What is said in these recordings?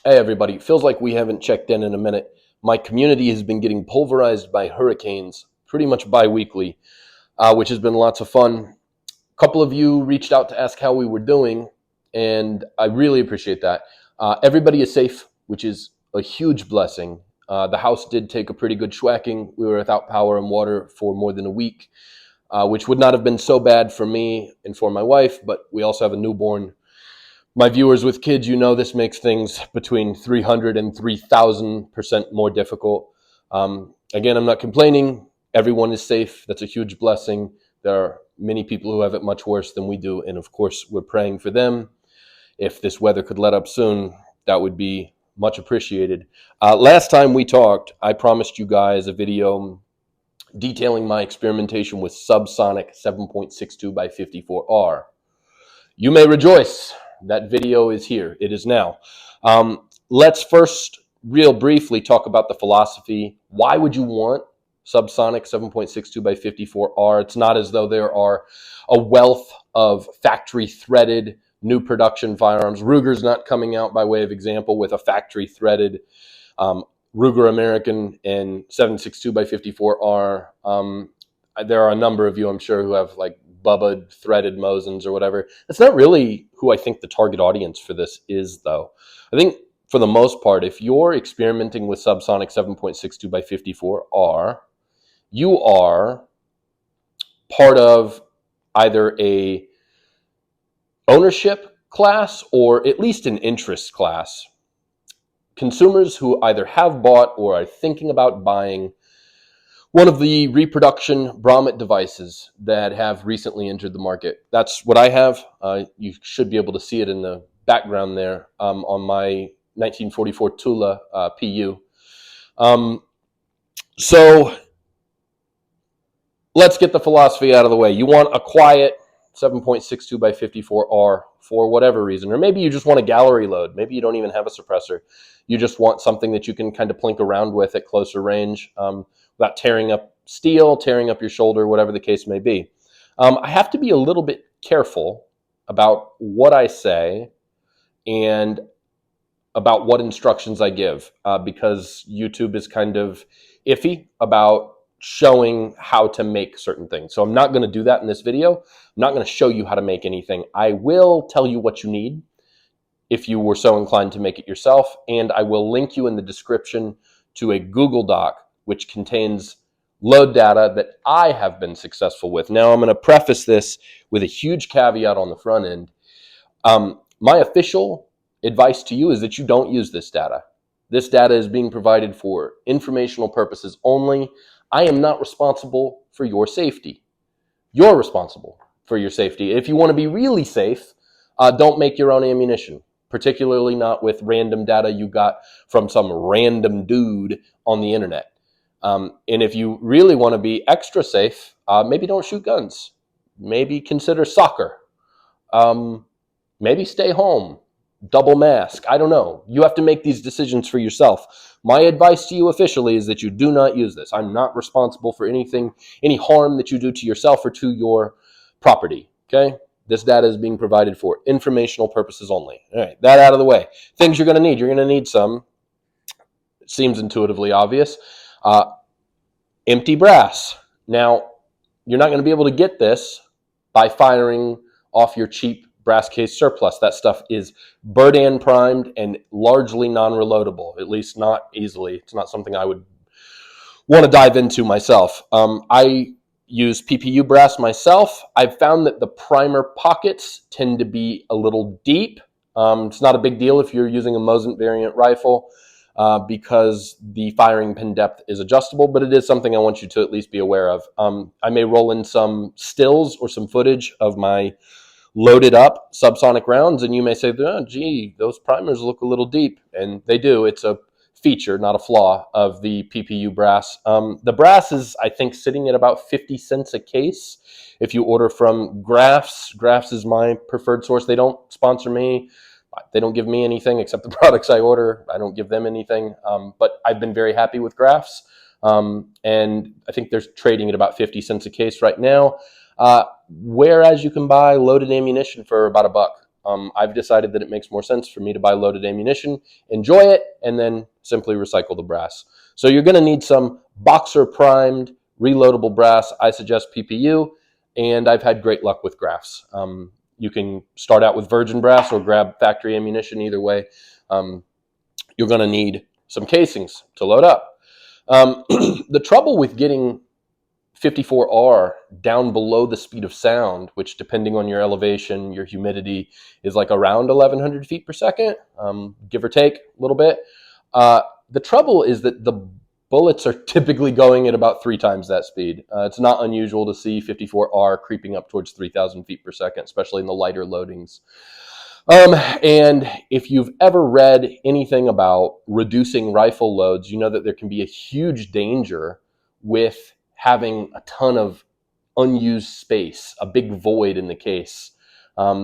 Hey, everybody. Feels like we haven't checked in a minute. My community has been getting pulverized by hurricanes pretty much bi weekly, which has been lots of fun. A couple of you reached out to ask how we were doing, and I really appreciate that. Everybody is safe, which is a huge blessing. The house did take a pretty good schwacking. We were without power and water for more than a week, which would not have been so bad for me and for my wife, but we also have a newborn. My viewers with kids, you know this makes things between 300 and 3,000% more difficult. Again, I'm not complaining. Everyone is safe. That's a huge blessing. There are many people who have it much worse than we do. And of course, we're praying for them. If this weather could let up soon, that would be much appreciated. Last time we talked, I promised you guys a video detailing my experimentation with Subsonic 7.62 by 54R. You may rejoice. That video is here. It is now. Let's first, real briefly, talk about the philosophy. Why would you want Subsonic 7.62 by 54R? It's not as though there are a wealth of factory threaded new production firearms. Ruger's not coming out, by way of example, with a factory threaded Ruger American and 7.62 by 54R. There are a number of you, I'm sure, who have like Bubba threaded Mosins or whatever. That's not really who I think the target audience for this is, though. I think for the most part, if you're experimenting with Subsonic 7.62 by 54R, you are part of either a ownership class or at least an interest class. Consumers who either have bought or are thinking about buying one of the reproduction Brommet devices that have recently entered the market. That's what I have. You should be able to see it in the background there on my 1944 Tula PU. So let's get the philosophy out of the way. You want a quiet 7.62 by 54R for whatever reason, or maybe you just want a gallery load. Maybe you don't even have a suppressor. You just want something that you can kind of plink around with at closer range without tearing up steel, tearing up your shoulder, whatever the case may be. I have to be a little bit careful about what I say and about what instructions I give because YouTube is kind of iffy about showing how to make certain things. So I'm not going to do that in this video. I'm not going to show you how to make anything. I will tell you what you need if you were so inclined to make it yourself, and I will link you in the description to a Google Doc which contains load data that I have been successful with. Now, I'm going to preface this with a huge caveat on the front end. My official advice to you is that you don't use this data. This data is being provided for informational purposes only. I am not responsible for your safety. You're responsible for your safety. If you want to be really safe, don't make your own ammunition, particularly not with random data you got from some random dude on the internet. And if you really want to be extra safe, maybe don't shoot guns. Maybe consider soccer. Maybe stay home. Double mask. I don't know. You have to make these decisions for yourself. My advice to you officially is that you do not use this. I'm not responsible for anything, any harm that you do to yourself or to your property. Okay? This data is being provided for informational purposes only. All right, that out of the way. Things you're going to need. You're going to need some, it seems intuitively obvious, empty brass. Now, you're not going to be able to get this by firing off your cheap brass case surplus. That stuff is Berdan primed and largely non-reloadable, at least not easily. It's not something I would want to dive into myself. I use PPU brass myself. I've found that the primer pockets tend to be a little deep. It's not a big deal if you're using a Mosin variant rifle because the firing pin depth is adjustable, but it is something I want you to at least be aware of. I may roll in some stills or some footage of my loaded up subsonic rounds, and you may say, oh, gee, those primers look a little deep, and they do. It's a feature, not a flaw, of the PPU brass. The brass is, I think, sitting at about 50 cents a case if you order from Grafs. Grafs is my preferred source. They don't sponsor me. They don't give me anything except the products I order. I don't give them anything, but I've been very happy with Grafs, and I think they're trading at about 50 cents a case right now. Whereas you can buy loaded ammunition for about $1. I've decided that it makes more sense for me to buy loaded ammunition, enjoy it, and then simply recycle the brass. So you're going to need some boxer primed reloadable brass. I suggest PPU, and I've had great luck with graphs. You can start out with virgin brass or grab factory ammunition. Either way, you're going to need some casings to load up. The trouble with getting 54R down below the speed of sound, which depending on your elevation, your humidity, is like around 1,100 feet per second, give or take a little bit. The trouble is that the bullets are typically going at about 3 times that speed. It's not unusual to see 54R creeping up towards 3,000 feet per second, especially in the lighter loadings. And if you've ever read anything about reducing rifle loads, you know that there can be a huge danger with having a ton of unused space, a big void in the case,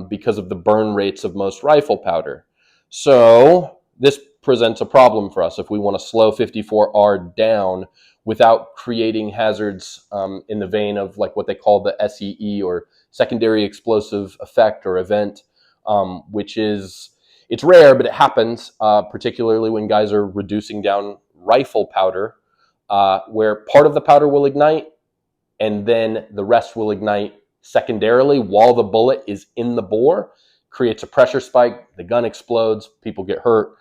because of the burn rates of most rifle powder. So this presents a problem for us if we want to slow 54R down without creating hazards in the vein of like what they call the SEE, or secondary explosive effect or event, which is, it's rare, but it happens, particularly when guys are reducing down rifle powder, where part of the powder will ignite and then the rest will ignite secondarily while the bullet is in the bore, creates a pressure spike, the gun explodes, people get hurt.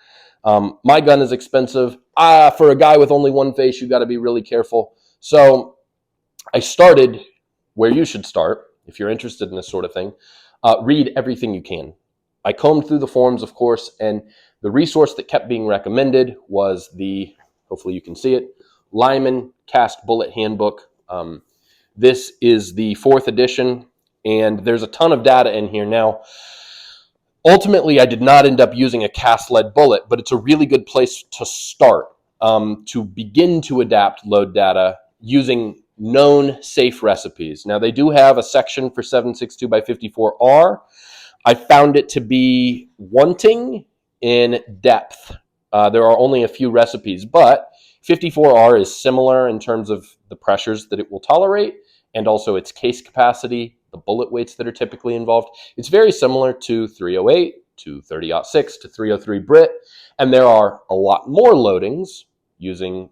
My gun is expensive. For a guy with only one face, you got to be really careful. So I started where you should start if you're interested in this sort of thing. Read everything you can. I combed through the forums, of course, and the resource that kept being recommended was the, hopefully you can see it, Lyman Cast Bullet Handbook. This is the 4th edition, and there's a ton of data in here. Now, ultimately, I did not end up using a cast lead bullet, but it's a really good place to start, to begin to adapt load data using known safe recipes. Now, they do have a section for 7.62 by 54R. I found it to be wanting in depth. There are only a few recipes, but 54R is similar in terms of the pressures that it will tolerate and also its case capacity, the bullet weights that are typically involved. It's very similar to 308, to 30-06, to 303 Brit, and there are a lot more loadings using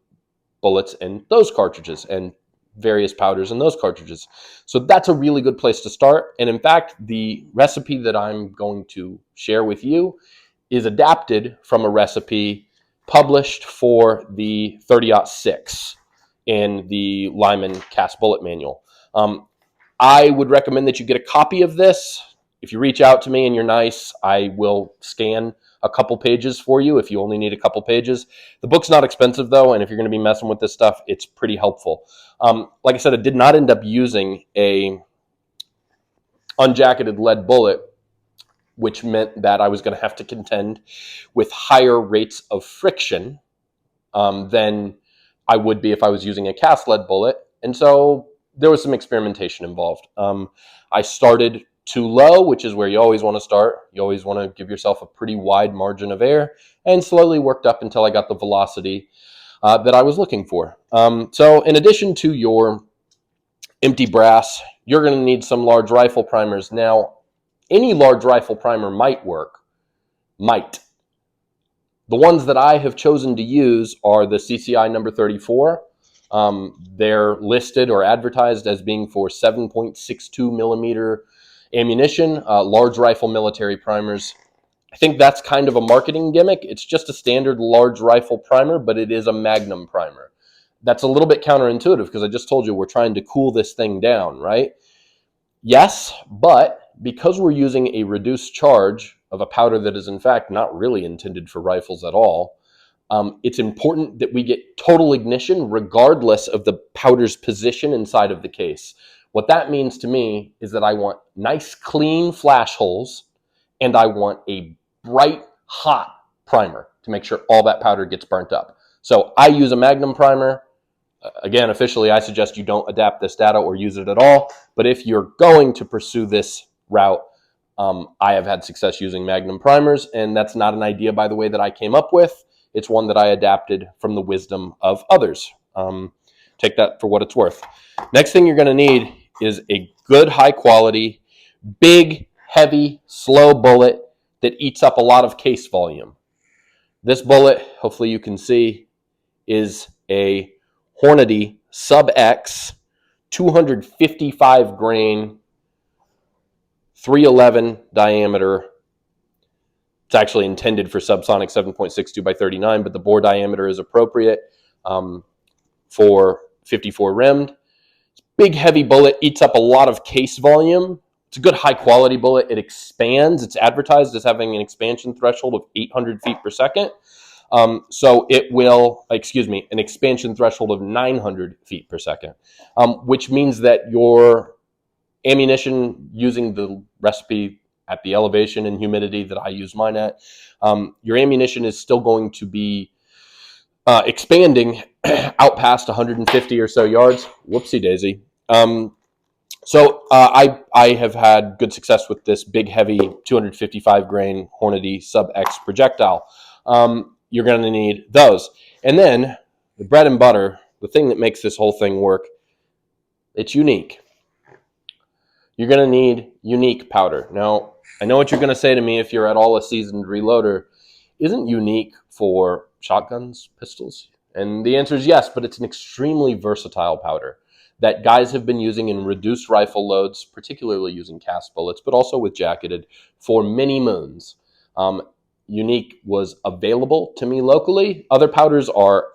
bullets in those cartridges and various powders in those cartridges. So that's a really good place to start. And in fact, the recipe that I'm going to share with you is adapted from a recipe published for the 30-06 in the Lyman Cast Bullet Manual. I would recommend that you get a copy of this. If you reach out to me and you're nice, I will scan a couple pages for you if you only need a couple pages. The book's not expensive though, and if you're going to be messing with this stuff, it's pretty helpful. Like I said, I did not end up using a unjacketed lead bullet, which meant that I was going to have to contend with higher rates of friction than I would be if I was using a cast lead bullet. And so there was some experimentation involved. I started too low, which is where you always want to start. You always want to give yourself a pretty wide margin of air, and slowly worked up until I got the velocity that I was looking for. So in addition to your empty brass, you're going to need some large rifle primers. Now, any large rifle primer might work. Might. The ones that I have chosen to use are the CCI number 34. They're listed or advertised as being for 7.62 millimeter ammunition, large rifle military primers. I think that's kind of a marketing gimmick. It's just a standard large rifle primer, but it is a Magnum primer. That's a little bit counterintuitive because I just told you we're trying to cool this thing down, right? Yes, but because we're using a reduced charge of a powder that is in fact not really intended for rifles at all, it's important that we get total ignition regardless of the powder's position inside of the case. What that means to me is that I want nice, clean flash holes, and I want a bright, hot primer to make sure all that powder gets burnt up. So I use a Magnum primer. Again, officially, I suggest you don't adapt this data or use it at all. But if you're going to pursue this route, I have had success using Magnum primers, and that's not an idea, by the way, that I came up with. It's one that I adapted from the wisdom of others. Take that for what it's worth. Next thing you're going to need is a good, high quality, big, heavy, slow bullet that eats up a lot of case volume. This bullet, hopefully you can see, is a Hornady Sub X 255 grain, 311 diameter. It's actually intended for Subsonic 7.62 by 39, but the bore diameter is appropriate for 54 rimmed. Big, heavy bullet, eats up a lot of case volume. It's a good high-quality bullet. It expands. It's advertised as having an expansion threshold of 800 feet per second. So it will, an expansion threshold of 900 feet per second, which means that your ammunition, using the recipe at the elevation and humidity that I use mine at, your ammunition is still going to be expanding out past 150 or so yards. Whoopsie daisy. I have had good success with this big, heavy 255 grain Hornady Sub X projectile. You're going to need those. And then the bread and butter, the thing that makes this whole thing work, it's unique. You're going to need unique powder. Now, I know what you're going to say to me if you're at all a seasoned reloader. Isn't unique for shotguns, pistols? And the answer is yes, but it's an extremely versatile powder that guys have been using in reduced rifle loads, particularly using cast bullets, but also with jacketed, for many moons. Unique was available to me locally. Other powders are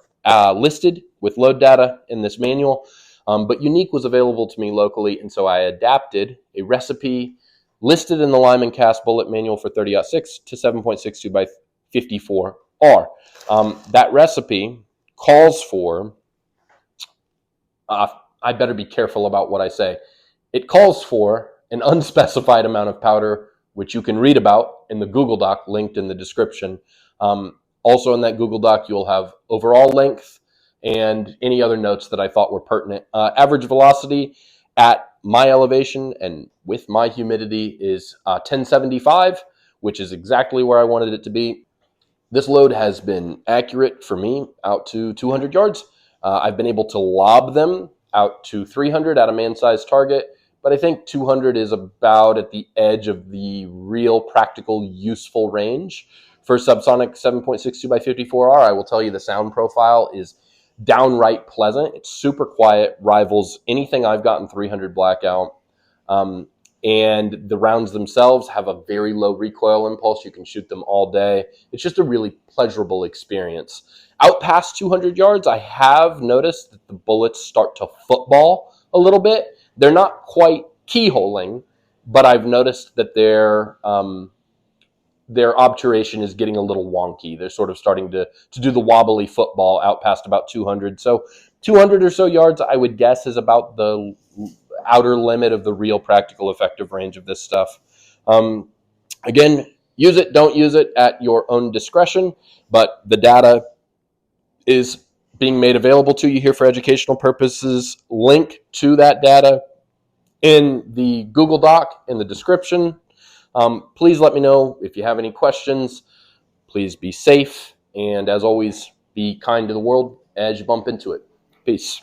listed with load data in this manual, but Unique was available to me locally, and so I adapted a recipe listed in the Lyman Cast Bullet Manual for 30-06 to 7.62 by 54R. That recipe calls for, I better be careful about what I say. It calls for an unspecified amount of powder, which you can read about in the Google Doc linked in the description. Also in that Google Doc, you'll have overall length and any other notes that I thought were pertinent. Average velocity at my elevation and with my humidity is 1075, which is exactly where I wanted it to be. This load has been accurate for me out to 200 yards. I've been able to lob them out to 300 at a man-sized target, but I think 200 is about at the edge of the real practical useful range. For Subsonic 7.62 by 54R, I will tell you the sound profile is downright pleasant. It's super quiet, rivals anything I've gotten 300 blackout. And the rounds themselves have a very low recoil impulse. You can shoot them all day. It's just a really pleasurable experience. Out past 200 yards, I have noticed that the bullets start to football a little bit. They're not quite keyholing, but I've noticed that their obturation is getting a little wonky. They're sort of starting to do the wobbly football out past about 200. So 200 or so yards, I would guess, is about the outer limit of the real practical effective range of this stuff. Again, use it, don't use it at your own discretion, but the data is being made available to you here for educational purposes. Link to that data in the Google Doc in the description. Please let me know if you have any questions. Please be safe, and as always, be kind to the world as you bump into it. Peace.